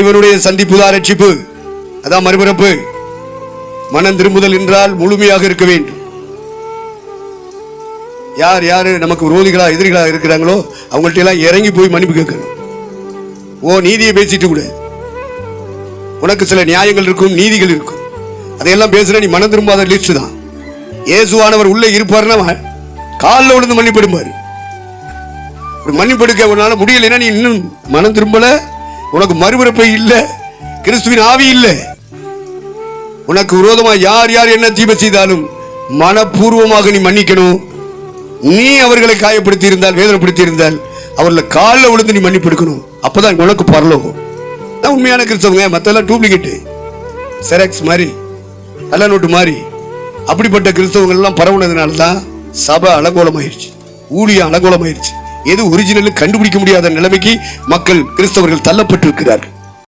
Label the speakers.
Speaker 1: இவனுடைய சந்திப்பு தான் ரட்சிப்பு, அதான் மறுபிறப்பு. மனம் திரும்புதல் என்றால் முழுமையாக இருக்க வேண்டும். யார் யாரு நமக்கு விரோதிகளா எதிரிகளா இருக்கிறாங்களோ அவங்கள்ட்ட எல்லாம் இறங்கி போய் மன்னிப்பு கேட்கணும். ஓ நீதியை பேசிட்டு கூட, உனக்கு சில நியாயங்கள் இருக்கும், நீதிகள் இருக்கும், அதையெல்லாம் பேசுற நீ மனம் திரும்பாத லிஸ்ட் தான். இயேசுவானவர் உள்ள இருப்பாருன்னா காலில் விழுந்து மன்னிப்படுப்பாரு. மன்னிப்படுக்க உன்னால முடியலைன்னா நீ இன்னும் மனம் திரும்பல, உனக்கு மறுபிறப்பை இல்லை, கிறிஸ்துவின் ஆவி இல்லை. உனக்கு விரோதமா யார் யார் என்ன தீமை செய்தாலும் மனப்பூர்வமாக நீ மன்னிக்கணும். நீ அவர்களை காயப்படுத்தி இருந்தால், வேதனைப்படுத்தி இருந்தால் அவர்களை காலில் விழுந்து நீ மன்னிப்பு எடுக்கணும். அப்பதான் உனக்கு பரலோகம். நான் உண்மையான கிறிஸ்தவங்க, மற்றெல்லாம் டூப்ளிகேட்டு, செராக்ஸ் மாதிரி, நல்ல நோட்டு மாதிரி. அப்படிப்பட்ட கிறிஸ்தவங்கள் எல்லாம் பரவுனதுனால தான் சபை அலங்கோலமாயிருச்சு, ஊழியம் அலங்கோலமாயிருச்சு. எது ஒரிஜினல் கண்டுபிடிக்க முடியாத நிலைமைக்கு மக்கள் கிறிஸ்தவர்கள் தள்ளப்பட்டிருக்கிறார்கள்.